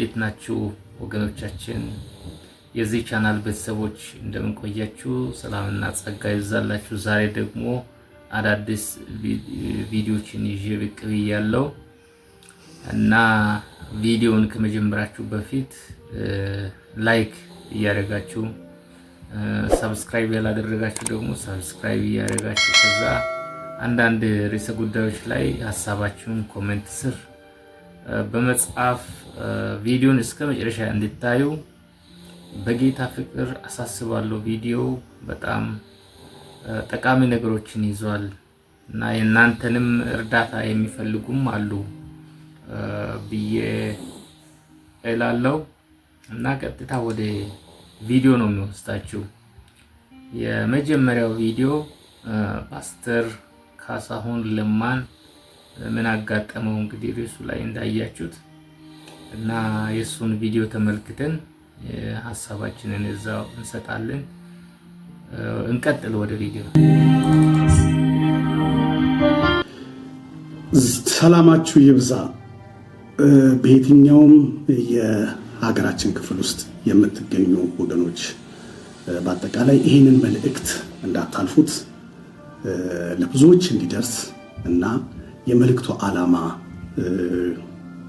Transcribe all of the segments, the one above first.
እንዴት ናችሁ ወገኖቻችን? የዚህ ቻናል ቤተሰቦች እንደምን ቆያችሁ? ሰላምና ጸጋ ይብዛላችሁ። ዛሬ ደግሞ አዳዲስ ቪዲዮችን ይዤ ብቅ ብያለሁ እና ቪዲዮውን ከመጀመራችሁ በፊት ላይክ እያደረጋችሁ ሰብስክራይብ ያላደረጋችሁ ደግሞ ሰብስክራይብ እያደረጋችሁ ከዛ አንዳንድ ርዕሰ ጉዳዮች ላይ ሐሳባችሁን ኮሜንት ስር በመጻፍ ቪዲዮን እስከ መጨረሻ እንድታዩ በጌታ ፍቅር አሳስባለሁ። ቪዲዮ በጣም ጠቃሚ ነገሮችን ይዟል እና የእናንተንም እርዳታ የሚፈልጉም አሉ ብዬ እላለሁ እና ቀጥታ ወደ ቪዲዮ ነው የሚወስዳችሁ። የመጀመሪያው ቪዲዮ ፓስተር ካሳሁን ለማን ምን አጋጠመው እንግዲህ ርዕሱ ላይ እንዳያችሁት እና የሱን ቪዲዮ ተመልክተን ሐሳባችንን እዛው እንሰጣለን። እንቀጥል ወደ ቪዲዮ። ሰላማችሁ ይብዛ። በየትኛውም የሀገራችን ክፍል ውስጥ የምትገኙ ወገኖች በአጠቃላይ ይህንን መልእክት እንዳታልፉት ለብዙዎች እንዲደርስ እና የመልእክቱ ዓላማ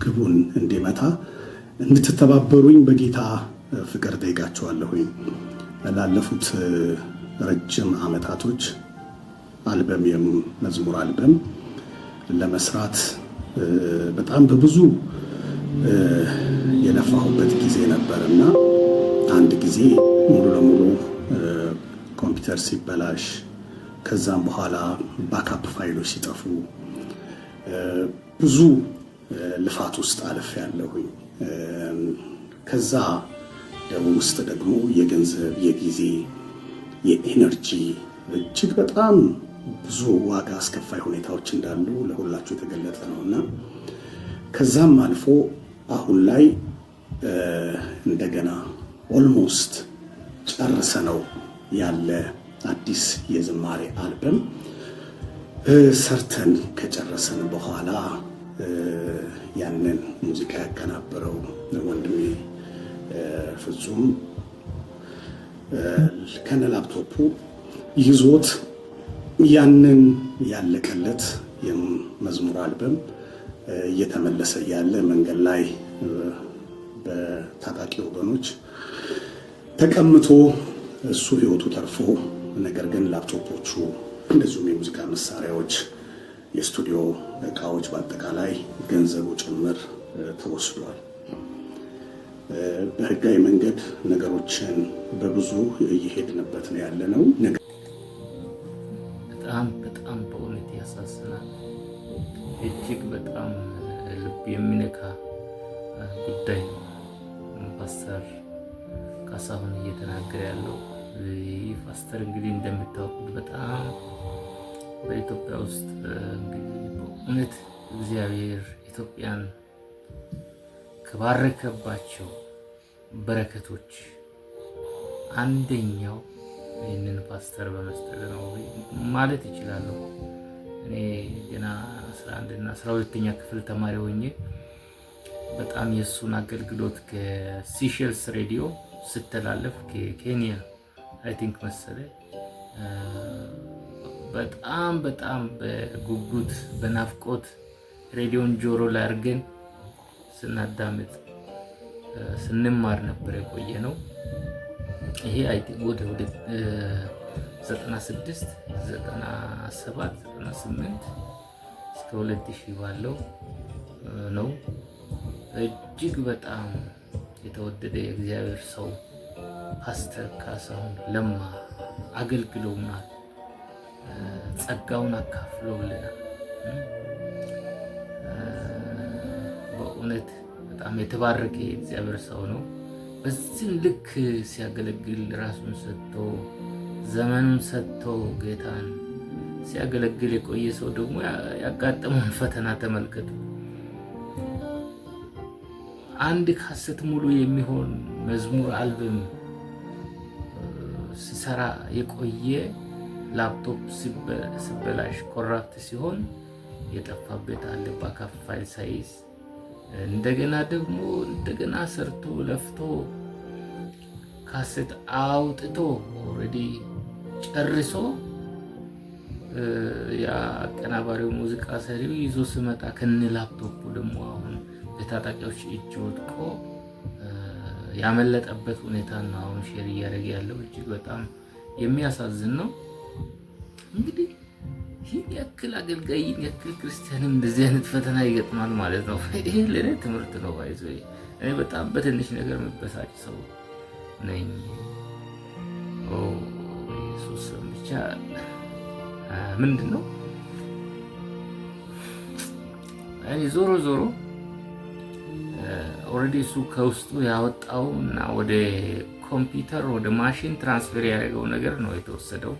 ግቡን እንዲመታ እንድትተባበሩኝ በጌታ ፍቅር ጠይቃችኋለሁኝ። ላለፉት ረጅም ዓመታቶች የመዝሙር አልበም ለመስራት በጣም በብዙ የለፋሁበት ጊዜ ነበርና አንድ ጊዜ ሙሉ ለሙሉ ኮምፒውተር ሲበላሽ ከዛም በኋላ ባካፕ ፋይሎች ሲጠፉ ብዙ ልፋት ውስጥ አልፌያለሁኝ። ከዛ ውስጥ ደግሞ የገንዘብ፣ የጊዜ፣ የኤነርጂ እጅግ በጣም ብዙ ዋጋ አስከፋይ ሁኔታዎች እንዳሉ ለሁላችሁ የተገለጸ ነውና ከዛም አልፎ አሁን ላይ እንደገና ኦልሞስት ጨርሰነው ያለ አዲስ የዝማሬ አልበም ሰርተን ከጨረሰን በኋላ ያንን ሙዚቃ ያቀናበረው ወንድሜ ፍጹም ከነ ላፕቶፑ ይዞት ያንን ያለቀለት የመዝሙር አልበም እየተመለሰ ያለ መንገድ ላይ በታጣቂ ወገኖች ተቀምቶ እሱ ህይወቱ ተርፎ ነገር ግን ላፕቶፖቹ እንደዚሁም የሙዚቃ መሳሪያዎች፣ የስቱዲዮ እቃዎች በአጠቃላይ ገንዘቡ ጭምር ተወስዷል። በህጋዊ መንገድ ነገሮችን በብዙ እየሄድንበት ነው ያለነው። በጣም በእውነት ያሳዝናል። እጅግ በጣም ልብ የሚነካ ጉዳይ ነው ፓስተር ካሳሁን እየተናገረ ያለው። ይህ ፓስተር እንግዲህ እንደምታውቁት በጣም በኢትዮጵያ ውስጥ እንግዲህ በእውነት እግዚአብሔር ኢትዮጵያን ከባረከባቸው በረከቶች አንደኛው ይህንን ፓስተር በመስጠት ነው ማለት ይችላለሁ። እኔ ገና 11 እና 12ኛ ክፍል ተማሪ ሆኜ በጣም የሱን አገልግሎት ከሲሸልስ ሬዲዮ ስተላለፍ ከኬንያ አይ ቲንክ መሰለ በጣም በጉጉት በናፍቆት ሬዲዮን ጆሮ ላይ አድርገን ስናዳምጥ ስንማር ነበር የቆየ ነው። ይሄ አይ ቲንክ ወደ 96 97 98 እስከ 2000 ባለው ነው። እጅግ በጣም የተወደደ የእግዚአብሔር ሰው ፓስተር ካሳሁን ለማ አገልግሎናል፣ ጸጋውን አካፍሎልናል። በእውነት በጣም የተባረከ የእግዚአብሔር ሰው ነው። በዚህ ልክ ሲያገለግል ራሱን ሰጥቶ ዘመኑን ሰጥቶ ጌታን ሲያገለግል የቆየ ሰው ደግሞ ያጋጠመውን ፈተና ተመልከቱ። አንድ ካሰት ሙሉ የሚሆን መዝሙር አልበም ሲሰራ የቆየ ላፕቶፕ ሲበላሽ ኮራፕት ሲሆን የጠፋበት አለ ባካፕ ፋይል ሳይዝ እንደገና ደግሞ እንደገና ሰርቶ ለፍቶ ካሴት አውጥቶ ኦልሬዲ ጨርሶ የአቀናባሪው ሙዚቃ ሰሪው ይዞ ስመጣ ከነ ላፕቶፑ ደግሞ አሁን በታጣቂዎች እጅ ወድቆ ያመለጠበት ሁኔታ ነው አሁን ሼር እያደረገ ያለው። እጅግ በጣም የሚያሳዝን ነው። እንግዲህ ይህ ያክል አገልጋይን ያክል ክርስቲያንም እንደዚህ አይነት ፈተና ይገጥማል ማለት ነው። ይሄ ለእኔ ትምህርት ነው። ባይዞ እኔ በጣም በትንሽ ነገር መበሳጭ ሰው ነኝ። ኢየሱስ ብቻ ምንድን ነው እኔ ዞሮ ኦልሬዲ እሱ ከውስጡ ያወጣው እና ወደ ኮምፒውተር ወደ ማሽን ትራንስፈር ያደረገው ነገር ነው የተወሰደው።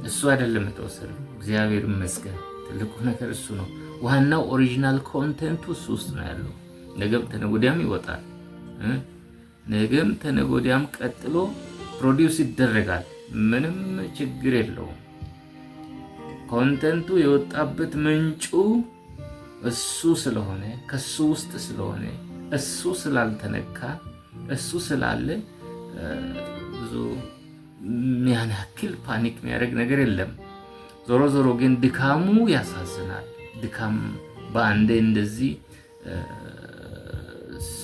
እሱ አይደለም የተወሰደው። እግዚአብሔር ይመስገን። ትልቁ ነገር እሱ ነው። ዋናው ኦሪጂናል ኮንቴንቱ እሱ ውስጥ ነው ያለው። ነገም ተነገ ወዲያም ይወጣል። ነገም ተነገ ወዲያም ቀጥሎ ፕሮዲውስ ይደረጋል። ምንም ችግር የለውም። ኮንቴንቱ የወጣበት ምንጩ እሱ ስለሆነ ከሱ ውስጥ ስለሆነ እሱ ስላልተነካ እሱ ስላለ ብዙ ያን ያክል ፓኒክ የሚያደርግ ነገር የለም። ዞሮ ግን ድካሙ ያሳዝናል። ድካም በአንዴ እንደዚህ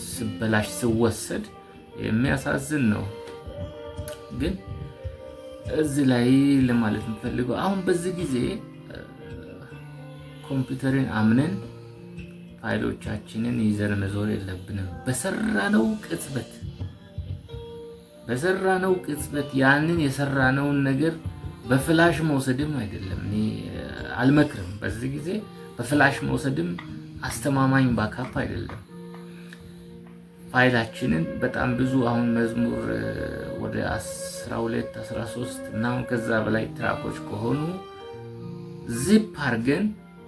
ስበላሽ ስወሰድ የሚያሳዝን ነው። ግን እዚህ ላይ ለማለት የምፈልገው አሁን በዚህ ጊዜ ኮምፒውተርን አምነን ፋይሎቻችንን ይዘን መዞር የለብንም። በሰራነው ቅጽበት ያንን የሰራነውን ነገር በፍላሽ መውሰድም አይደለም እኔ አልመክርም። በዚህ ጊዜ በፍላሽ መውሰድም አስተማማኝ ባካፕ አይደለም። ፋይላችንን በጣም ብዙ አሁን መዝሙር ወደ 12 13 እና ከዛ በላይ ትራኮች ከሆኑ ዚፕ አድርገን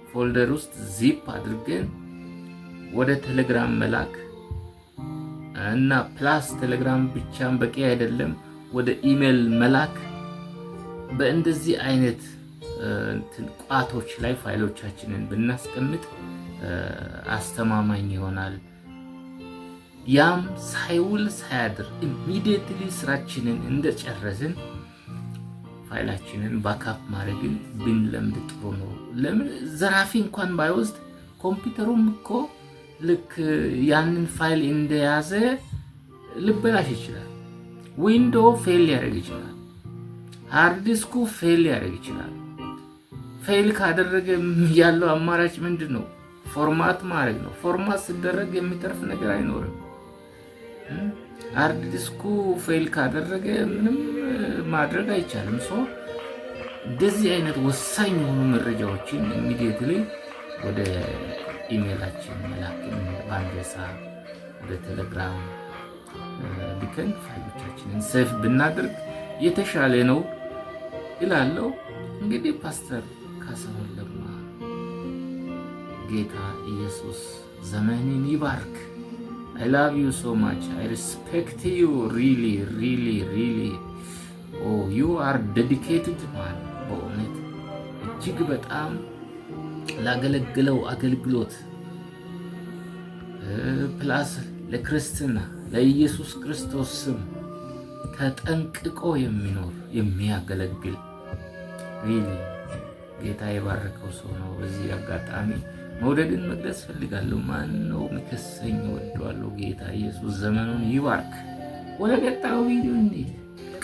ፎልደር ውስጥ ዚፕ አድርገን ወደ ቴሌግራም መላክ እና ፕላስ ቴሌግራም ብቻም በቂ አይደለም፣ ወደ ኢሜል መላክ። በእንደዚህ አይነት ቋቶች ላይ ፋይሎቻችንን ብናስቀምጥ አስተማማኝ ይሆናል። ያም ሳይውል ሳያድር ኢሚዲየትሊ ስራችንን እንደጨረስን ፋይላችንን ባካፕ ማድረግን ብንለምድ ጥሩ ነው። ለምን ዘራፊ እንኳን ባይወስድ ኮምፒውተሩም እኮ ልክ ያንን ፋይል እንደያዘ ልበላሽ ይችላል። ዊንዶ ፌል ሊያደርግ ይችላል። ሃርድ ዲስኩ ፌል ሊያደርግ ይችላል። ፌል ካደረገ ያለው አማራጭ ምንድን ነው? ፎርማት ማድረግ ነው። ፎርማት ሲደረግ የሚተርፍ ነገር አይኖርም። ሃርድ ዲስኩ ፌል ካደረገ ምንም ማድረግ አይቻልም። እንደዚህ አይነት ወሳኝ የሆኑ መረጃዎችን ኢሚዲየትሊ ወደ ኢሜላችን መላክን ባንደሳ ወደ ቴሌግራም ልከን ፋይሎቻችንን ሴፍ ብናደርግ የተሻለ ነው ይላለው። እንግዲህ ፓስተር ካሳሁን ለማ ጌታ ኢየሱስ ዘመንን ይባርክ። I love you so much. I respect you really. Oh, you are dedicated man. በእውነት እጅግ በጣም ላገለግለው አገልግሎት ፕላስ ለክርስትና ለኢየሱስ ክርስቶስ ስም ተጠንቅቆ የሚኖር የሚያገለግል ጌታ የባረከው ሰው ነው። በዚህ አጋጣሚ መውደድን መግለጽ ፈልጋለሁ። ማን ነው ምከሰኝ? ወደዋለሁ። ጌታ ኢየሱስ ዘመኑን ይባርክ። ወደ ቀጣዩ ቪዲዮ እንሂድ።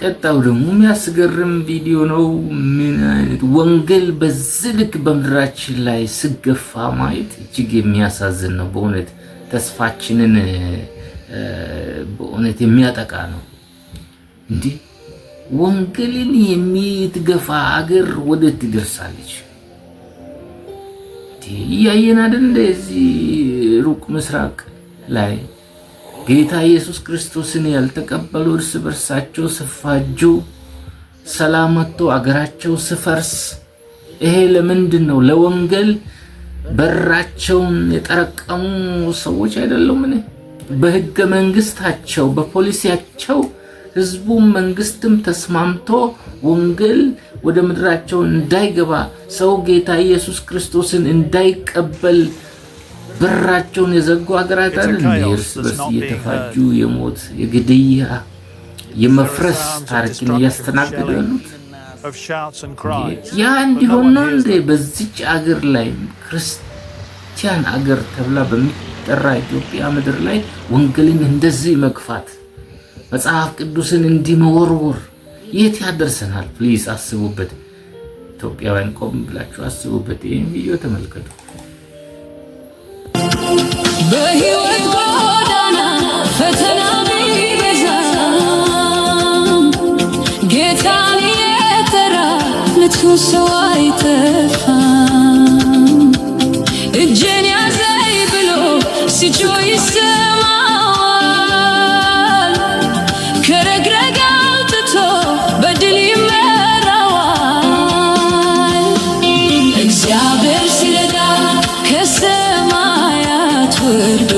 ቀጣዩ ደግሞ የሚያስገርም ቪዲዮ ነው። ምን አይነት ወንጌል በዚህ ልክ በምድራችን ላይ ስገፋ ማየት እጅግ የሚያሳዝን ነው። በእውነት ተስፋችንን በእውነት የሚያጠቃ ነው። እንዲህ ወንጌልን የሚትገፋ አገር ወዴት ትደርሳለች? እያየን አይደል? እንደዚህ ሩቅ ምስራቅ ላይ ጌታ ኢየሱስ ክርስቶስን ያልተቀበሉ እርስ በርሳቸው ሲፋጁ፣ ሰላም መጥቶ አገራቸው ሲፈርስ፣ ይሄ ለምንድን ነው? ለወንጌል በራቸውን የጠረቀሙ ሰዎች አይደሉም? በህገ መንግስታቸው በፖሊሲያቸው ህዝቡም መንግስትም ተስማምቶ ወንጌል ወደ ምድራቸው እንዳይገባ ሰው ጌታ ኢየሱስ ክርስቶስን እንዳይቀበል በራቸውን የዘጉ ሀገራት አይደል? እርስ በርስ እየተፋጁ የሞት የግድያ የመፍረስ ታሪክን እያስተናገዱ ያሉት ያ እንዲሆን ነው እንዴ? በዚች አገር ላይ ክርስቲያን አገር ተብላ በሚጠራ ኢትዮጵያ ምድር ላይ ወንጌልን እንደዚህ መግፋት፣ መጽሐፍ ቅዱስን እንዲህ መወርወር የት ያደርሰናል? ፕሊዝ አስቡበት። ኢትዮጵያውያን ቆም ብላችሁ አስቡበት። ይህን ቪዲዮ ተመልከቱ። በህይወት ጎዳና ፈተና ቢበዛ ጌታን የጠራ ለቱ ሰው አይጠፋም። እጄን ያዘኝ ብሎ ሲጮህ ይሰማዋል። ከረግረግ አውጥቶ በድል ይመራዋል። እግዚአብሔር ሲረዳ ከሰማያት ወርዶ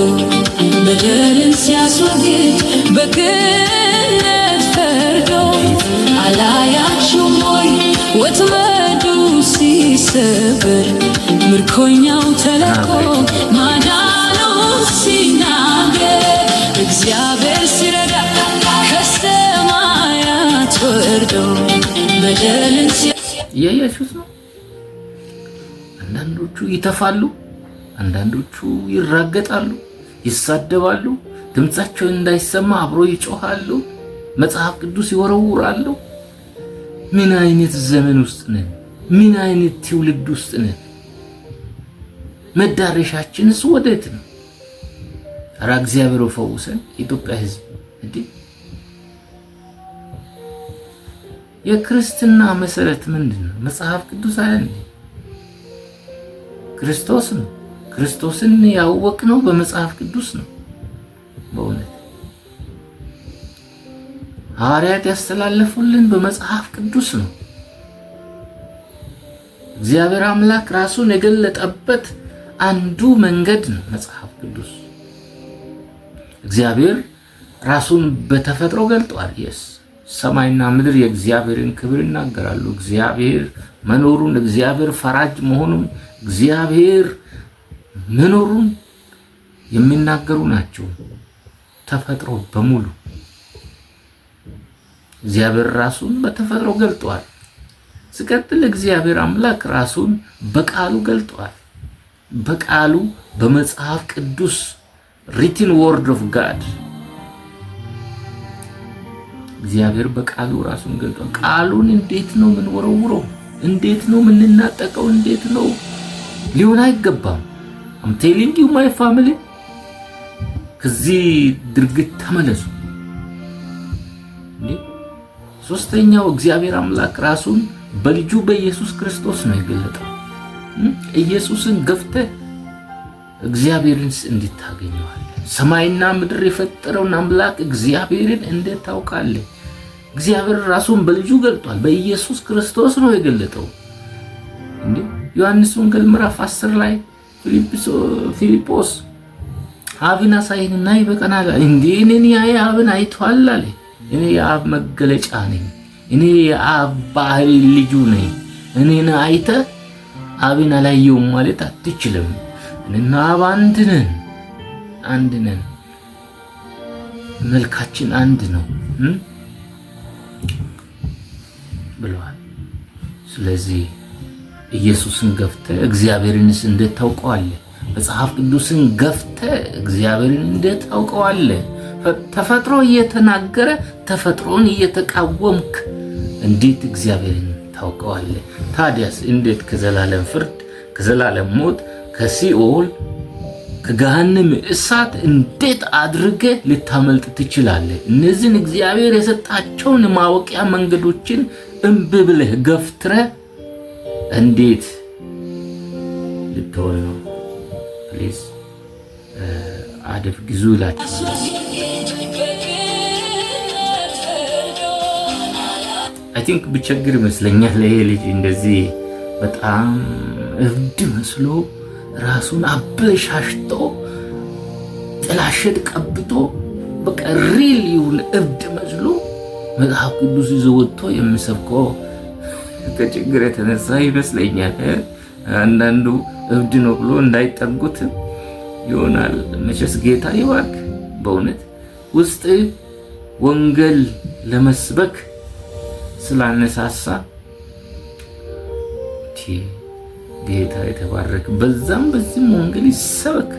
በደልን ሲያስወግድ በቅንነት ፈርዶ አላያችሁም ወይ ወጥመዱ ሲሰበር ምርኮኛው ተለቆ ማዳኑ ሲናገር እግዚአብሔር ሲረዳ ከሰማያት ወርዶ በደልን እያያችሁት ነው። አንዳንዶቹ ይተፋሉ፣ አንዳንዶቹ ይራገጣሉ፣ ይሳደባሉ፣ ድምጻቸው እንዳይሰማ አብሮ ይጮሃሉ፣ መጽሐፍ ቅዱስ ይወረውራሉ። ምን አይነት ዘመን ውስጥ ነን? ምን አይነት ትውልድ ውስጥ ነን? መዳረሻችንስ ወዴት ነው? ኧረ እግዚአብሔር ፈውሰን። ኢትዮጵያ ሕዝብ እንዴ የክርስትና መሰረት ምንድነው? መጽሐፍ ቅዱስ አይደል? ክርስቶስ ነው። ክርስቶስን ያወቅነው በመጽሐፍ ቅዱስ ነው። በእውነት ሐዋርያት ያስተላለፉልን በመጽሐፍ ቅዱስ ነው። እግዚአብሔር አምላክ ራሱን የገለጠበት አንዱ መንገድ ነው መጽሐፍ ቅዱስ። እግዚአብሔር ራሱን በተፈጥሮ ገልጧል። ሰማይና ምድር የእግዚአብሔርን ክብር ይናገራሉ። እግዚአብሔር መኖሩን፣ እግዚአብሔር ፈራጅ መሆኑን፣ እግዚአብሔር መኖሩን የሚናገሩ ናቸው። ተፈጥሮ በሙሉ እግዚአብሔር ራሱን በተፈጥሮ ገልጧል። ሲቀጥል እግዚአብሔር አምላክ ራሱን በቃሉ ገልጧል። በቃሉ በመጽሐፍ ቅዱስ written word of God እግዚአብሔር በቃሉ ራሱን ገልጧል። ቃሉን እንዴት ነው የምንወረውረው? እንዴት ነው የምንናጠቀው? እንዴት ነው? ሊሆን አይገባም። I'm telling you my family ከዚህ ድርጊት ተመለሱ። ሶስተኛው እግዚአብሔር አምላክ ራሱን በልጁ በኢየሱስ ክርስቶስ ነው የገለጠው። ኢየሱስን ገፍተህ እግዚአብሔርን እንዴት ታገኘዋለህ? ሰማይና ምድር የፈጠረውን አምላክ እግዚአብሔርን እንዴት ታውቃለህ? እግዚአብሔር ራሱን በልጁ ገልጧል። በኢየሱስ ክርስቶስ ነው የገለጠው። ዮሐንስ ወንጌል ምዕራፍ 10 ላይ ፊልጶስ አብን አሳየንና ይበቃናል። እንዴ እኔን ያየ አብን አይቷል አለ። እኔ የአብ መገለጫ ነኝ። እኔ የአብ ባህሪ ልጁ ነኝ። እኔን አይተህ አብን አላየውም ማለት አትችልም። እኔና አብ አንድ ነን። መልካችን አንድ ነው ብለዋል። ስለዚህ ኢየሱስን ገፍተህ እግዚአብሔርንስ እንዴት ታውቀዋለህ? መጽሐፍ ቅዱስን ገፍተህ እግዚአብሔርን እንዴት ታውቀዋለህ? ተፈጥሮ እየተናገረ ተፈጥሮን እየተቃወምክ እንዴት እግዚአብሔርን ታውቀዋለህ? ታዲያስ እንዴት ከዘላለም ፍርድ፣ ከዘላለም ሞት፣ ከሲኦል፣ ከገሃነም እሳት እንዴት አድርገህ ልታመልጥ ትችላለህ? እነዚህን እግዚአብሔር የሰጣቸውን ማወቂያ መንገዶችን እምቢ ብለህ ገፍትረህ እንዴት ልትሆን ነው? ፕሊዝ አደብ ግዙ ይላችኋል። አይ ቲንክ ብቸግር ይመስለኛል ይሄ ልጅ እንደዚህ በጣም እብድ መስሎ ራሱን አበሻሽቶ ጥላሸት ቀብቶ በቃ ሪል ይሁን እብድ መስሎ መጽሐፍ ቅዱስ ይዞ ወጥቶ የሚሰብከው ከችግር የተነሳ ይመስለኛል። አንዳንዱ እብድ ነው ብሎ እንዳይጠጉት ይሆናል። መቼስ ጌታ ይባርክ። በእውነት ውስጥ ወንጌል ለመስበክ ስላነሳሳ ጌታ የተባረክ። በዛም በዚህም ወንጌል ይሰበክ።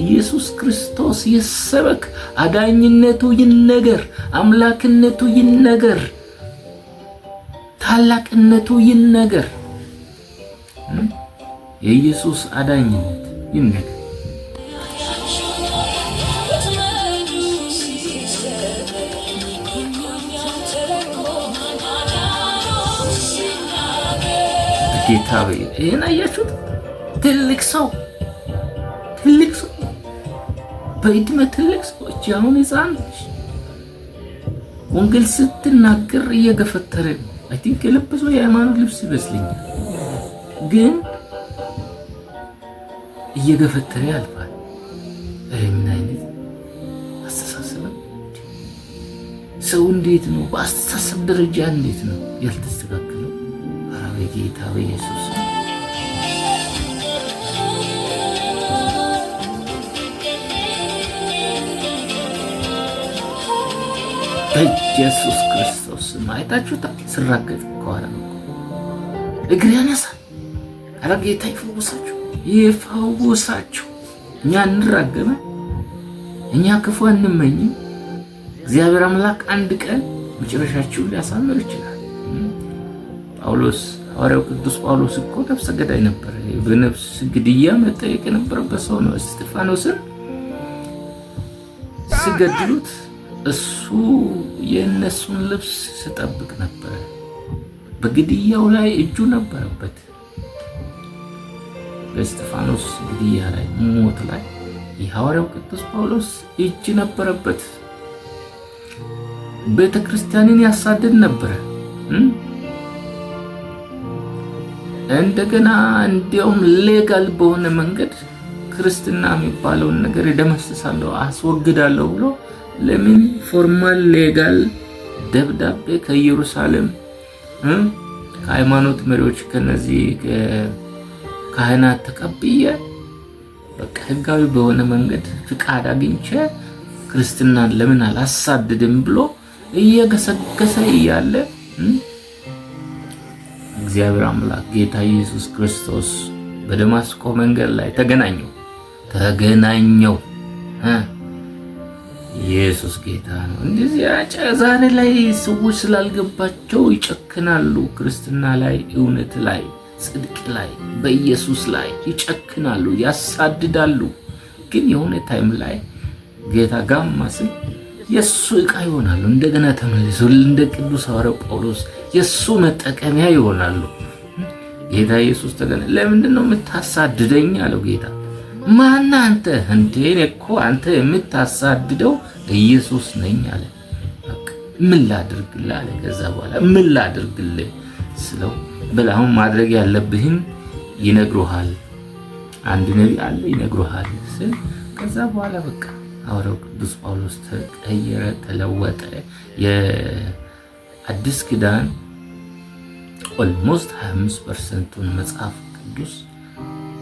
ኢየሱስ ክርስቶስ ይሰበክ። አዳኝነቱ ይነገር፣ አምላክነቱ ይነገር፣ ታላቅነቱ ይነገር። የኢየሱስ አዳኝነት ይነገር። ጌታ ወይ ይሄን አያችሁት? ትልቅ ሰው በእድሜ ትልቅ ሰው አሁን ሕፃን ወንጌል ስትናገር እየገፈተረ ነው። አይ ቲንክ የለበሰው የሃይማኖት ልብስ ይመስለኛል፣ ግን እየገፈተረ ያልፋል። ምን አይነት አስተሳሰብ! ሰው እንዴት ነው በአስተሳሰብ ደረጃ እንዴት ነው ያልተስተካከለው? ጌታ በኢየሱስ በኢየሱስ ክርስቶስ አይታችሁታል። ስራገጥ ከኋላ ነው እግር ያነሳል። ኧረ ጌታ ይፈውሳችሁ። እኛ እንራገመ፣ እኛ ክፉ አንመኝም። እግዚአብሔር አምላክ አንድ ቀን መጨረሻችሁን ሊያሳምር ይችላል። ጳውሎስ ሐዋርያው ቅዱስ ጳውሎስ እኮ ነፍሰ ገዳይ ነበር። በነፍስ ግድያ መጠየቅ የነበረበት ሰው ነው። እስጢፋኖስን ሲገድሉት እሱ የእነሱን ልብስ ሲጠብቅ ነበር። በግድያው ላይ እጁ ነበረበት። በእስጢፋኖስ ግድያ ላይ ሞት ላይ የሐዋርያው ቅዱስ ጳውሎስ እጅ ነበረበት። ቤተ ክርስቲያንን ያሳድድ ነበረ። እንደገና እንዲያውም ሌጋል በሆነ መንገድ ክርስትና የሚባለውን ነገር ይደመስሳለሁ፣ አስወግዳለሁ ብሎ ለምን ፎርማል ሌጋል ደብዳቤ ከኢየሩሳሌም ከሃይማኖት መሪዎች ከነዚህ ካህናት ተቀብዬ በቃ ህጋዊ በሆነ መንገድ ፍቃድ አግኝቼ ክርስትናን ለምን አላሳድድም ብሎ እየገሰገሰ እያለ እግዚአብሔር አምላክ ጌታ ኢየሱስ ክርስቶስ በደማስቆ መንገድ ላይ ተገናኘው። ኢየሱስ ጌታ ነው። እንደዚህ ዛሬ ላይ ሰዎች ስላልገባቸው ይጨክናሉ። ክርስትና ላይ፣ እውነት ላይ፣ ጽድቅ ላይ፣ በኢየሱስ ላይ ይጨክናሉ፣ ያሳድዳሉ። ግን የሆነ ታይም ላይ ጌታ ጋማ ሲል የሱ ዕቃ ይሆናሉ። እንደገና ተመልሶ እንደ ቅዱስ ሐዋርያው ጳውሎስ የሱ መጠቀሚያ ይሆናሉ። ጌታ ኢየሱስ ለምንድን ነው የምታሳድደኝ አለው ጌታ። ማን አንተ? እንዴ እኮ አንተ የምታሳድደው ኢየሱስ ነኝ አለ። ምን ላድርግልህ አለ። ከዛ በኋላ ምን ላድርግልህ ስለው በላሁን ማድረግ ያለብህን ይነግሩሃል፣ አንድ ነቢይ አለ ይነግሩሃል ስል ከዛ በኋላ በቃ ሐዋርያው ቅዱስ ጳውሎስ ተቀየረ፣ ተለወጠ። የአዲስ ኪዳን ኦልሞስት 25%ን መጽሐፍ ቅዱስ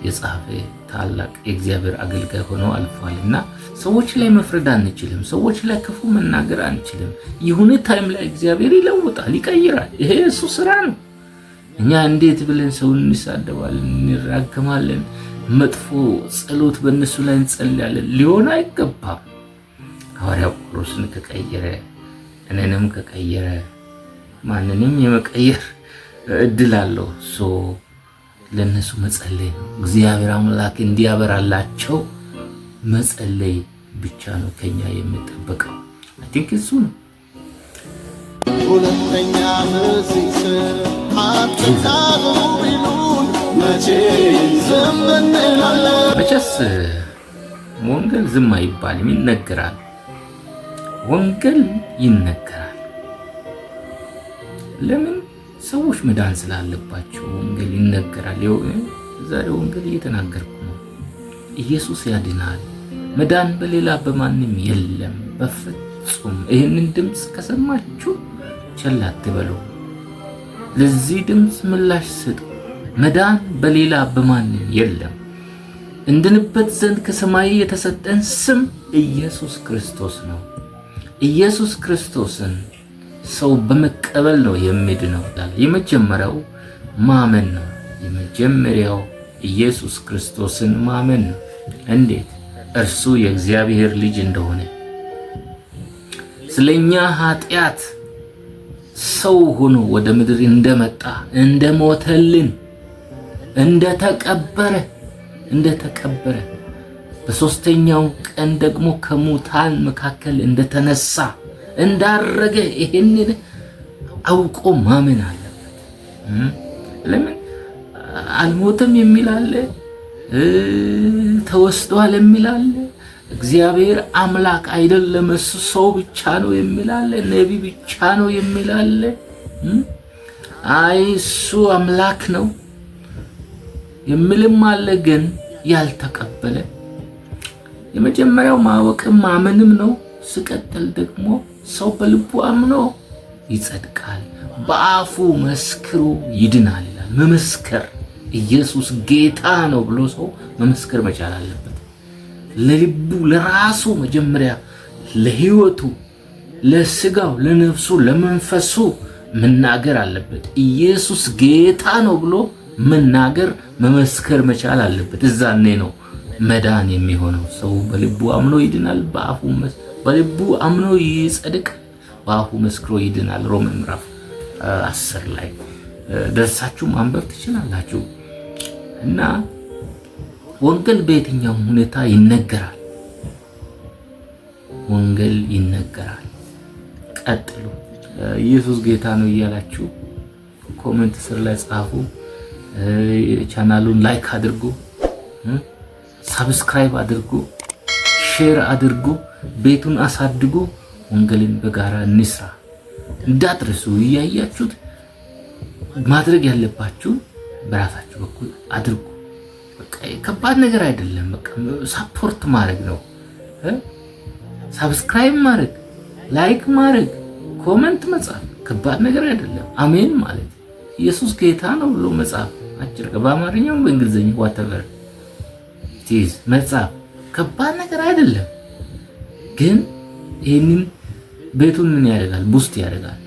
የጻፈ ታላቅ የእግዚአብሔር አገልጋይ ሆኖ አልፏልና ሰዎች ላይ መፍረድ አንችልም። ሰዎች ላይ ክፉ መናገር አንችልም። ይሁን ታይም ላይ እግዚአብሔር ይለውጣል፣ ይቀይራል። ይሄ እሱ ስራ ነው። እኛ እንዴት ብለን ሰውን እንሳደባለን፣ እንራገማለን፣ መጥፎ ጸሎት በእነሱ ላይ እንጸልያለን? ሊሆን አይገባም። ሐዋርያው ጳውሎስን ከቀየረ እኔንም ከቀየረ ማንንም የመቀየር እድል አለው። ለነሱ መጸለይ ነው። እግዚአብሔር አምላክ እንዲያበራላቸው መጸለይ ብቻ ነው ከኛ የሚጠበቀው። አይ ቲንክ እሱ ነው። ሁለተኛ መሲስ አጥቃሉ ቢሉን መቼ ዝም እንላለን? መቼስ ወንጌል ዝም አይባልም፣ ይነገራል። ወንጌል ይነገራል። ለምን? ሰዎች መዳን ስላለባቸው ወንጌል ይነገራል። ዛሬ ወንጌል እየተናገርኩ ነው። ኢየሱስ ያድናል። መዳን በሌላ በማንም የለም በፍጹም። ይህንን ድምፅ ከሰማችሁ ቸል አትበሉ። ለዚህ ድምፅ ምላሽ ስጡ። መዳን በሌላ በማንም የለም። እንድንበት ዘንድ ከሰማይ የተሰጠን ስም ኢየሱስ ክርስቶስ ነው። ኢየሱስ ክርስቶስን ሰው በመቀበል ነው የሚድነው። የመጀመሪያው ማመን ነው። የመጀመሪያው ኢየሱስ ክርስቶስን ማመን ነው። እንዴት? እርሱ የእግዚአብሔር ልጅ እንደሆነ ስለኛ ኃጢአት ሰው ሆኖ ወደ ምድር እንደመጣ እንደሞተልን እንደተቀበረ በሶስተኛው ቀን ደግሞ ከሙታን መካከል እንደተነሳ እንዳረገ ይሄንን አውቆ ማመን አለበት። ለምን አልሞተም የሚል አለ፣ ተወስዷል የሚል አለ፣ እግዚአብሔር አምላክ አይደለም እሱ ሰው ብቻ ነው የሚል አለ፣ ነብይ ብቻ ነው የሚል አለ። አይ እሱ አምላክ ነው የሚልም አለ። ግን ያልተቀበለ የመጀመሪያው ማወቅም ማመንም ነው። ሲቀጥል ደግሞ ሰው በልቡ አምኖ ይጸድቃል፣ በአፉ መስክሮ ይድናል ይላል። መመስከር ኢየሱስ ጌታ ነው ብሎ ሰው መመስከር መቻል አለበት። ለልቡ ለራሱ መጀመሪያ ለህይወቱ፣ ለስጋው፣ ለነፍሱ፣ ለመንፈሱ መናገር አለበት። ኢየሱስ ጌታ ነው ብሎ መናገር መመስከር መቻል አለበት። እዛኔ ነው መዳን የሚሆነው። ሰው በልቡ አምኖ ይድናል፣ በልቡ አምኖ ይጸድቃል፣ በአፉ መስክሮ ይድናል። ሮሜ ምዕራፍ 10 ላይ ደርሳችሁ ማንበብ ትችላላችሁ። እና ወንጌል በየትኛውም ሁኔታ ይነገራል። ወንጌል ይነገራል። ቀጥሉ። ኢየሱስ ጌታ ነው እያላችሁ ኮሜንት ስር ላይ ጻፉ። ቻናሉን ላይክ አድርጉ፣ ሰብስክራይብ አድርጉ፣ ሼር አድርጉ፣ ቤቱን አሳድጉ። ወንጌልን በጋራ እንስራ። እንዳትረሱ። እያያችሁት ማድረግ ያለባችሁ በራሳችሁ በኩል አድርጉ። በቃ ከባድ ነገር አይደለም። በቃ ሰፖርት ማድረግ ነው። ሰብስክራይብ ማድረግ፣ ላይክ ማድረግ፣ ኮሜንት መጻፍ ከባድ ነገር አይደለም። አሜን ማለት ኢየሱስ ጌታ ነው ብሎ መጻፍ አጭር፣ በአማርኛው በእንግሊዝኛ whatever it is መጻፍ ከባድ ነገር አይደለም። ግን ይሄንን ቤቱን ምን ያደርጋል? ቡስት ያደርጋል፣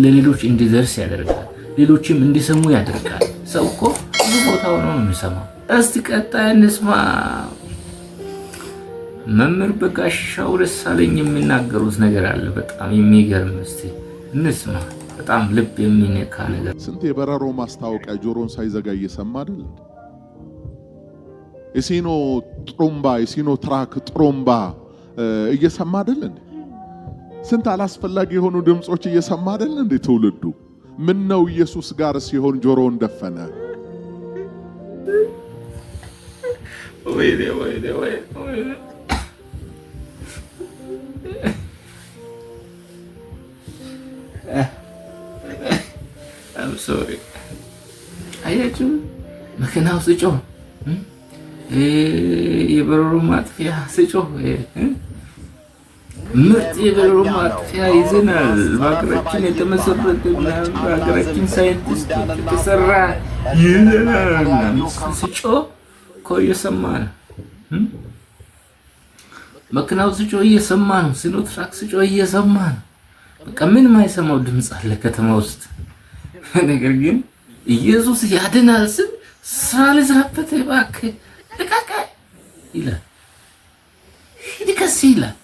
ለሌሎች እንዲደርስ ያደርጋል፣ ሌሎችም እንዲሰሙ ያደርጋል። ሰው እኮ ብዙ ቦታ ሆኖ ነው የሚሰማው። እስቲ ቀጣይ እንስማ። መምህር በጋሻው ደሳለኝ የሚናገሩት ነገር አለ፣ በጣም የሚገርም። እስቲ እንስማ። በጣም ልብ የሚነካ ነገር። ስንት የበረሮ ማስታወቂያ ጆሮን ሳይዘጋ እየሰማ አይደል? የሲኖ ጥሩምባ፣ የሲኖ ትራክ ጥሩምባ እየሰማ አይደል? ስንት አላስፈላጊ የሆኑ ድምጾች እየሰማ አይደል? እንዴ ትውልዱ ምን ነው ኢየሱስ ጋር ሲሆን ጆሮውን ደፈነ? ወይ I'm sorry። አያችሁ መኪናው ስጮህ የበረሮ ማጥፊያ ስጮህ ምርጥ የበረሮ ማጥፊያ ይዘናል። በሀገራችን የተመሰረተ በሀገራችን ሳይንቲስት የተሰራ ይዘናል። ስጮህ እኮ እየሰማ ነው። መኪናው ስጮህ እየሰማ ነው። ሲኖትራክ ስጮህ እየሰማ ነው። በቃ ምን ማይሰማው ድምፅ አለ ከተማ ውስጥ? ነገር ግን ኢየሱስ ያድናል ስል ስራ ልዝራበት እባክህ ልቀቅ ይላል። ሂድ ከዚህ ይላል።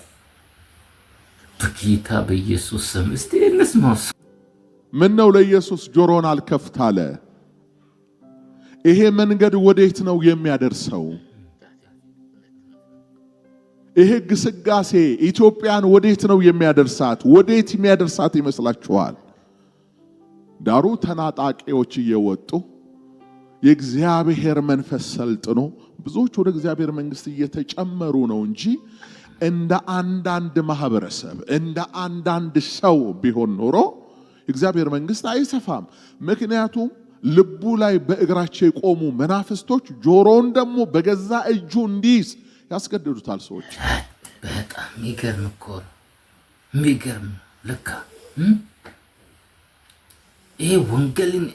በጌታ በኢየሱስ ስም እስቲ እንስማው። ምን ነው ለኢየሱስ ጆሮን አልከፍት አለ? ይሄ መንገድ ወዴት ነው የሚያደርሰው? ይሄ ግስጋሴ ኢትዮጵያን ወዴት ነው የሚያደርሳት? ወዴት የሚያደርሳት ይመስላችኋል? ዳሩ ተናጣቂዎች እየወጡ የእግዚአብሔር መንፈስ ሰልጥኖ ብዙዎች ወደ እግዚአብሔር መንግስት እየተጨመሩ ነው እንጂ እንደ አንዳንድ ማህበረሰብ እንደ አንዳንድ ሰው ቢሆን ኖሮ የእግዚአብሔር መንግስት አይሰፋም። ምክንያቱም ልቡ ላይ በእግራቸው የቆሙ መናፍስቶች ጆሮውን ደግሞ በገዛ እጁ እንዲይዝ ያስገድዱታል ሰዎች። በጣም የሚገርም እኮ ነው። የሚገርም ለካ ይሄ ወንጌልን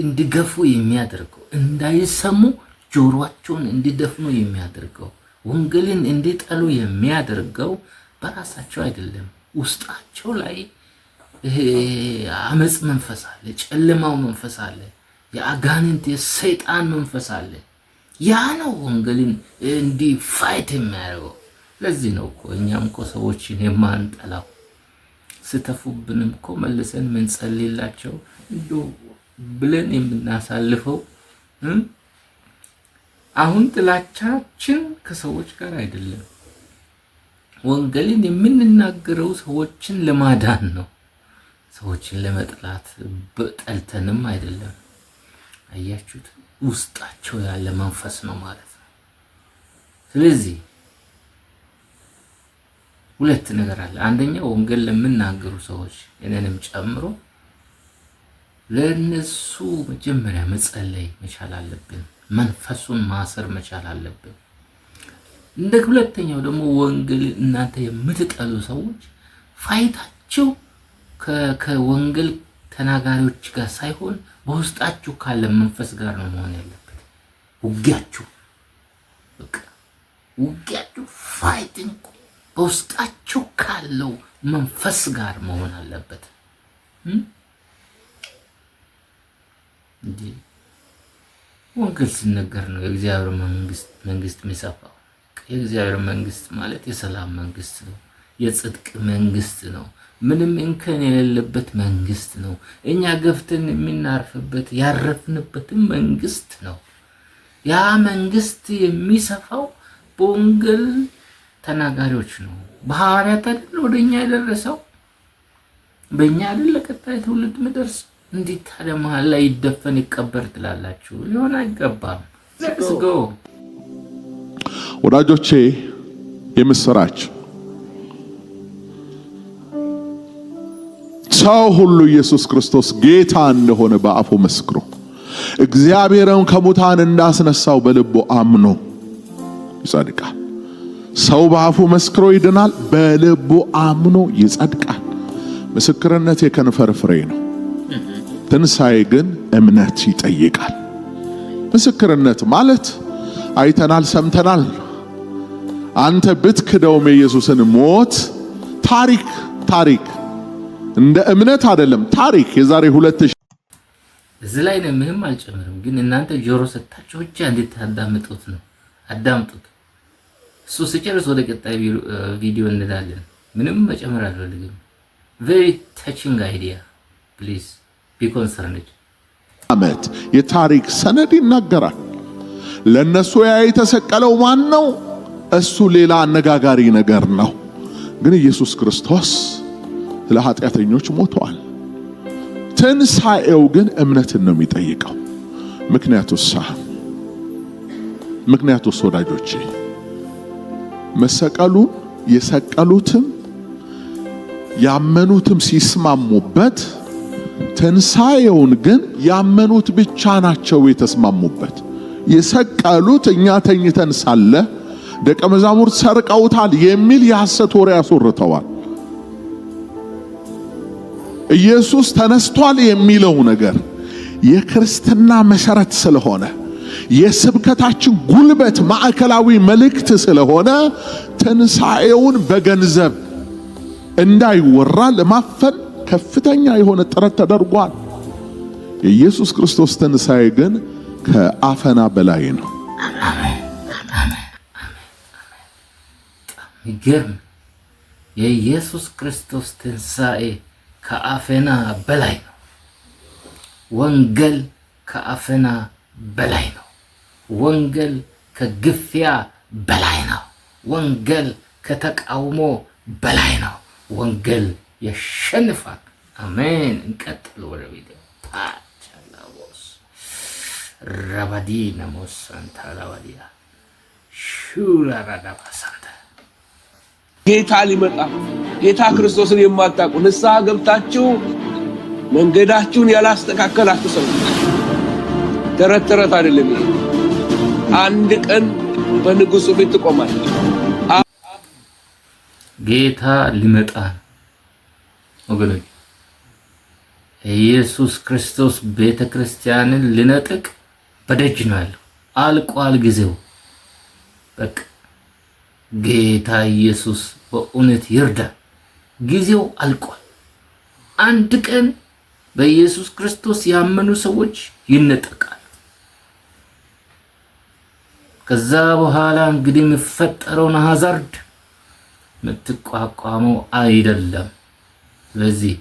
እንዲገፉ የሚያደርገው እንዳይሰሙ ጆሮአቸውን እንዲደፍኑ የሚያደርገው ወንጌልን እንዲጠሉ የሚያደርገው በራሳቸው አይደለም። ውስጣቸው ላይ አመጽ መንፈስ አለ፣ ጨለማው መንፈስ አለ፣ የአጋንንት የሰይጣን መንፈስ አለ። ያ ነው ወንጌልን እንዲህ ፋይት የሚያደርገው። ለዚህ ነው እኮ እኛም እኮ ሰዎችን የማንጠላው። ስተፉብንም እኮ መልሰን ምንጸልይላቸው እንደው ብለን የምናሳልፈው። አሁን ጥላቻችን ከሰዎች ጋር አይደለም። ወንጌልን የምንናገረው ሰዎችን ለማዳን ነው፣ ሰዎችን ለመጥላት በጠልተንም አይደለም። አያችሁት? ውስጣቸው ያለ መንፈስ ነው ማለት ነው። ስለዚህ ሁለት ነገር አለ። አንደኛው ወንጌል ለምናገሩ ሰዎች እኔንም ጨምሮ ለነሱ መጀመሪያ መጸለይ መቻል አለብን። መንፈሱን ማሰር መቻል አለብን። እንደ ሁለተኛው ደግሞ ወንጌል እናንተ የምትጠሉ ሰዎች ፋይታቸው ከወንጌል ተናጋሪዎች ጋር ሳይሆን በውስጣችሁ ካለ መንፈስ ጋር ነው መሆን ያለበት። ውጊያችሁ በቃ ውጊያችሁ ፋይቲንግ በውስጣችሁ ካለው መንፈስ ጋር መሆን አለበት። እንዴ ወንጌል ሲነገር ነው የእግዚአብሔር መንግስት የሚሰፋው። የእግዚአብሔር መንግስት ማለት የሰላም መንግስት ነው፣ የጽድቅ መንግስት ነው፣ ምንም እንከን የሌለበት መንግስት ነው። እኛ ገፍተን የምናርፍበት ያረፍንበትም መንግስት ነው። ያ መንግስት የሚሰፋው በወንጌል ተናጋሪዎች ነው። በሐዋርያት አይደል ወደኛ የደረሰው? በእኛ አይደል ለቀጣይ ትውልድ ምድርስ? እንዴት ታዲያ መሀል ላይ ይደፈን ይቀበር ትላላችሁ? ሊሆን አይገባም። ሌትስ ጎ ወዳጆቼ፣ የምስራች ሰው ሁሉ ኢየሱስ ክርስቶስ ጌታ እንደሆነ በአፉ መስክሮ እግዚአብሔርን ከሙታን እንዳስነሳው በልቡ አምኖ ይጸድቃል። ሰው በአፉ መስክሮ ይድናል፣ በልቡ አምኖ ይጸድቃል። ምስክርነት የከንፈር ፍሬ ነው። ትንሣኤ ግን እምነት ይጠይቃል። ምስክርነት ማለት አይተናል፣ ሰምተናል። አንተ ብትክደውም የኢየሱስን ሞት ታሪክ እንደ እምነት አይደለም፣ ታሪክ የዛሬ 2000 እዚህ ላይ ነው። ምንም አልጨምርም፣ ግን እናንተ ጆሮ ሰጣችሁ ብቻ እንድታዳምጡት ነው። አዳምጡት። እሱ ሲጨርስ ወደ ቀጣይ ቪዲዮ እንላለን። ምንም መጨመር አልፈልግም። very touching idea, please be concerned። ዓመት የታሪክ ሰነድ ይናገራል። ለነሱ ያ የተሰቀለው ማን ነው? እሱ ሌላ አነጋጋሪ ነገር ነው። ግን ኢየሱስ ክርስቶስ ለኃጢአተኞች ሞቷል። ትንሣኤው ግን እምነትን ነው የሚጠይቀው። ምክንያቱስ ወዳጆቼ መሰቀሉን የሰቀሉትም ያመኑትም ሲስማሙበት፣ ትንሣኤውን ግን ያመኑት ብቻ ናቸው የተስማሙበት። የሰቀሉት እኛ ተኝተን ሳለ ደቀ መዛሙርት ሰርቀውታል የሚል የሐሰት ወሬ ያስወርተዋል። ኢየሱስ ተነስቷል የሚለው ነገር የክርስትና መሰረት ስለሆነ የስብከታችን ጉልበት ማዕከላዊ መልእክት ስለሆነ ትንሣኤውን በገንዘብ እንዳይወራ ለማፈን ከፍተኛ የሆነ ጥረት ተደርጓል። የኢየሱስ ክርስቶስ ትንሣኤ ግን ከአፈና በላይ ነው። ይገርም። የኢየሱስ ክርስቶስ ትንሣኤ ከአፈና በላይ ነው። ወንጌል ከአፈና በላይ ነው። ወንጌል ከግፊያ በላይ ነው። ወንጌል ከተቃውሞ በላይ ነው። ወንጌል ያሸንፋል። አሜን። እንቀጥል ወደ ቪዲዮ ታቻላውስ ረባዲ ነሞሳንታ ረባዲያ ሹራራዳባሳንታ ጌታ ሊመጣ ጌታ ክርስቶስን የማታውቁ ንስሐ ገብታችሁ መንገዳችሁን ያላስተካከላችሁ ሰዎች ተረት አይደለም። አንድ ቀን በንጉሱ ፊት ትቆማለህ። ጌታ ሊመጣ ወገኖች፣ ኢየሱስ ክርስቶስ ቤተክርስቲያንን ሊነጥቅ በደጅ ነው ያለው። አልቋል ጊዜው። በቃ ጌታ ኢየሱስ በእውነት ይርዳ። ጊዜው አልቋል። አንድ ቀን በኢየሱስ ክርስቶስ ያመኑ ሰዎች ይነጠቃሉ። ከዛ በኋላ እንግዲህ የሚፈጠረውን ሀዛርድ የምትቋቋመው አይደለም። ስለዚህ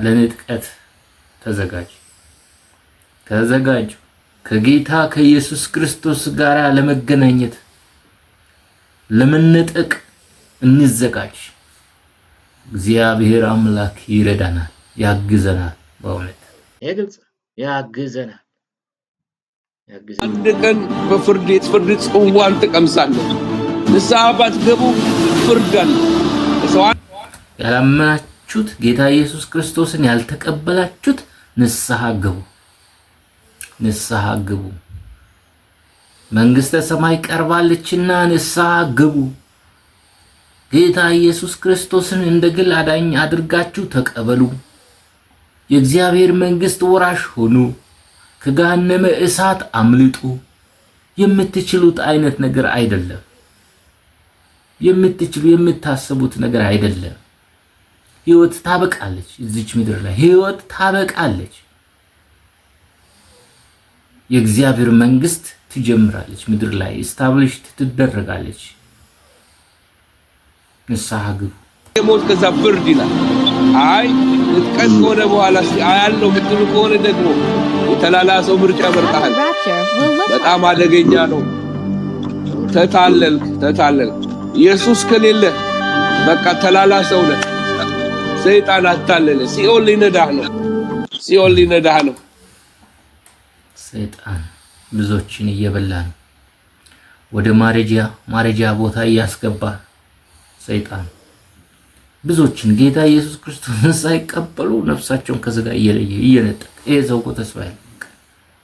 ለንጥቀት ተዘጋጁ። ከጌታ ከኢየሱስ ክርስቶስ ጋር ለመገናኘት ለመነጠቅ እንዘጋጅ። እግዚአብሔር አምላክ ይረዳናል፣ ያግዘናል። በእውነት ይግልጽ ያግዘናል። አንድ ቀን በፍርድ ጽዋን ትቀምሳለህ። ንስሐ ባትገቡ ፍርድ አለ። ያላመናችሁት ጌታ ኢየሱስ ክርስቶስን ያልተቀበላችሁት ንስሐ ግቡ። መንግስተ ሰማይ ቀርባለችና ንስሐ ግቡ። ጌታ ኢየሱስ ክርስቶስን እንደ ግል አዳኝ አድርጋችሁ ተቀበሉ። የእግዚአብሔር መንግስት ወራሽ ሁኑ። ከገሃነመ እሳት አምልጡ። የምትችሉት አይነት ነገር አይደለም። የምታስቡት ነገር አይደለም። ህይወት ታበቃለች። እዚች ምድር ላይ ህይወት ታበቃለች። የእግዚአብሔር መንግስት ትጀምራለች። ምድር ላይ ስታብሊሽ ትደረጋለች። ንስሐ ግቡ። የሞት ከዛ ፍርድ ይላል። አይ ንጥቀት ከሆነ በኋላ ያለው ምትሉ ከሆነ ደግሞ የተላላሰው ምርጫ መርጣል። በጣም አደገኛ ነው። ተታለልክ። ኢየሱስ ከሌለ በቃ ተላላሰው ነው። ሰይጣን አታለለ። ሲኦል ሊነዳህ ነው። ሰይጣን ብዙዎችን እየበላ ነው። ወደ ማረጃ ቦታ እያስገባ ሰይጣን ብዙዎችን ጌታ ኢየሱስ ክርስቶስን ሳይቀበሉ ነፍሳቸውን ከሥጋ እየነጠቀ ይሄ ሰው እኮ ተስፋ የለም።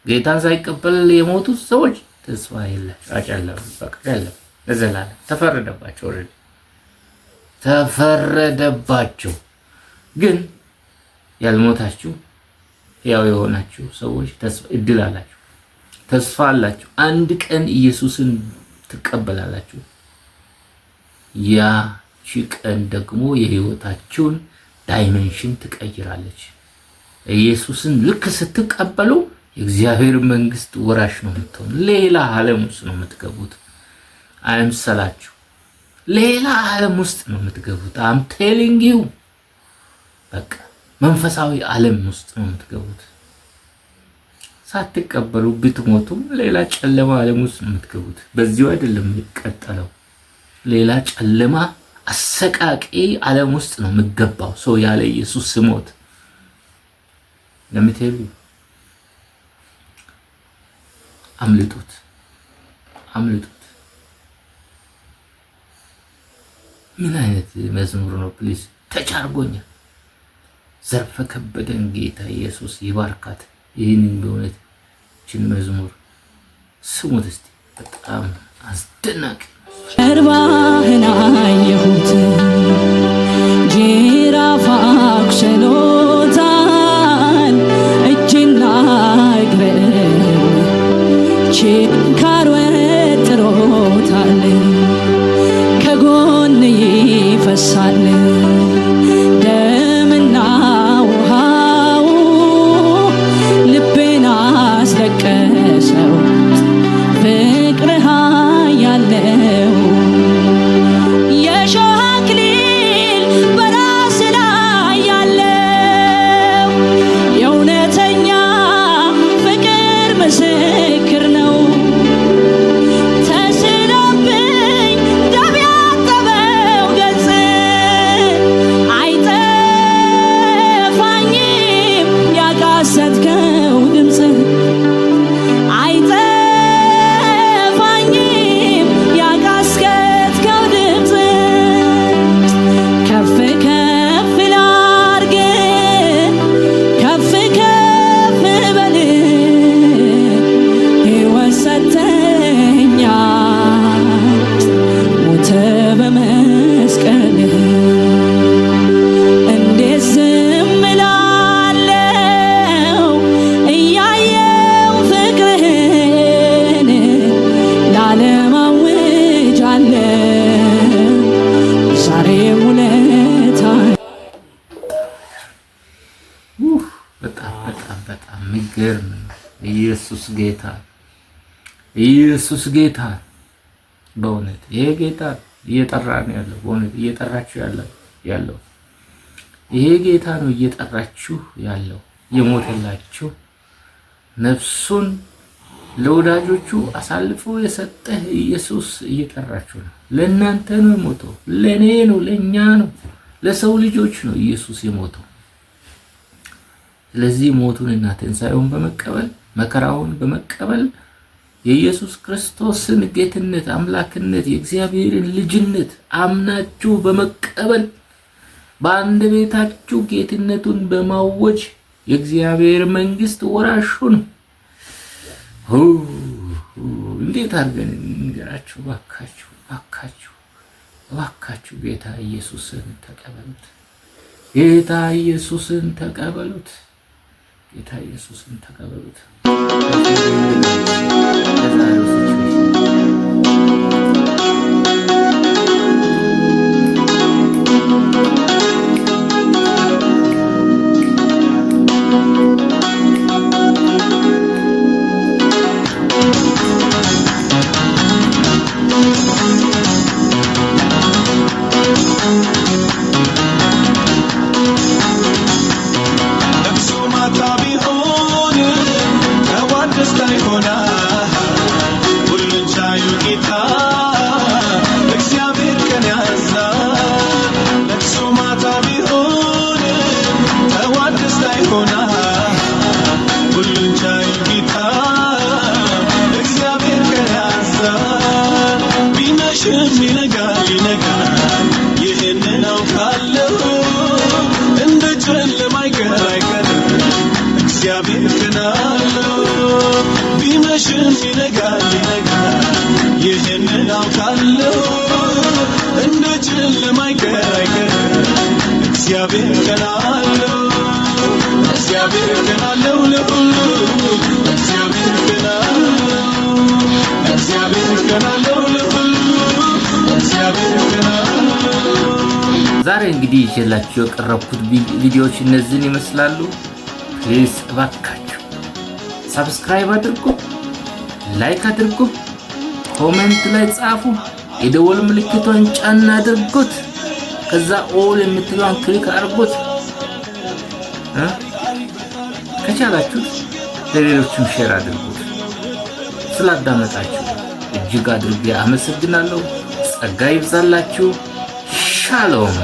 ጌታን ሳይቀበል የሞቱ ሰዎች ተስፋ የለም። ለዘላለም ተፈረደባቸው። ግን ያልሞታችሁ ያው የሆናችሁ ሰዎች እድል አላችሁ፣ ተስፋ አላችሁ። አንድ ቀን ኢየሱስን ትቀበላላችሁ። ያቺ ቀን ደግሞ የህይወታችሁን ዳይሜንሽን ትቀይራለች። ኢየሱስን ልክ ስትቀበሉ የእግዚአብሔር መንግስት ወራሽ ነው የምትሆኑ። ሌላ ዓለም ውስጥ ነው የምትገቡት። አይምሰላችሁ፣ ሌላ ዓለም ውስጥ ነው የምትገቡት። አም ቴሊንግ ዩ በቃ መንፈሳዊ ዓለም ውስጥ ነው የምትገቡት። ሳትቀበሉ ብትሞቱም ሌላ ጨለማ ዓለም ውስጥ ነው የምትገቡት። በዚሁ አይደለም የሚቀጠለው። ሌላ ጨለማ አሰቃቂ ዓለም ውስጥ ነው የምትገባው ሰው ያለ ኢየሱስ ስሞት። ለምትሄዱ አምልጡት። ምን አይነት መዝሙር ነው? ፕሊዝ ተቻርጎኛል። ዘርፈ ከበደን ጌታ ኢየሱስ ይባርካት። ይህንን በእውነት ችን መዝሙር ስሙት እስቲ። በጣም አስደናቂ ጀርባህን አየሁት፣ ጅራፍ አቁስሎታል፣ እጅና እግርም ችንካር ወጥሮታል፣ ከጎን ይፈሳል ደምና ውሃው፣ ልቤን አስለቀሰው ፍቅርህ ያለው። የሾህ አክሊል በራስ ላይ ያለው የእውነተኛ ፍቅር ምስክር ነው። ተስሎብኝ ደም ያጠበው ገጽ የሚገርም ኢየሱስ ጌታ ኢየሱስ ጌታ በእውነት ይሄ ጌታ እየጠራ ነው ያለው። በእውነት እየጠራችሁ ያለው ይሄ ጌታ ነው እየጠራችሁ ያለው። የሞተላችሁ ነፍሱን ለወዳጆቹ አሳልፎ የሰጠህ ኢየሱስ እየጠራችሁ ነው። ለእናንተ ነው የሞተው፣ ለኔ ነው፣ ለኛ ነው፣ ለሰው ልጆች ነው ኢየሱስ የሞተው። ስለዚህ ሞቱንና ትንሣኤውን በመቀበል መከራውን በመቀበል የኢየሱስ ክርስቶስን ጌትነት፣ አምላክነት፣ የእግዚአብሔርን ልጅነት አምናችሁ በመቀበል በአንድ ቤታችሁ ጌትነቱን በማወጅ የእግዚአብሔር መንግስት ወራሽ ሁኑ። እንዴት አድርገን እንገራችሁ? እባካችሁ ጌታ ኢየሱስን ተቀበሉት። ጌታ ኢየሱስን ተቀበሉት። ጌታ ኢየሱስን ተቀበሉት። ዛሬ እንግዲህ ይዤላችሁ የቀረብኩት ቪዲዮዎች እነዚህን ይመስላሉ። ፕሊዝ እባካችሁ ሰብስክራይብ አድርጉ፣ ላይክ አድርጉ፣ ኮሜንት ላይ ጻፉ፣ የደወል ምልክቷን ጫን አድርጉት፣ ከዛ ኦል የምትለዋን ክሊክ አድርጉት። ከቻላችሁ ለሌሎችም ሼር አድርጉት። ስላዳመጣችሁ እጅግ አድርጌ አመሰግናለሁ። ጸጋ ይብዛላችሁ። ሻሎም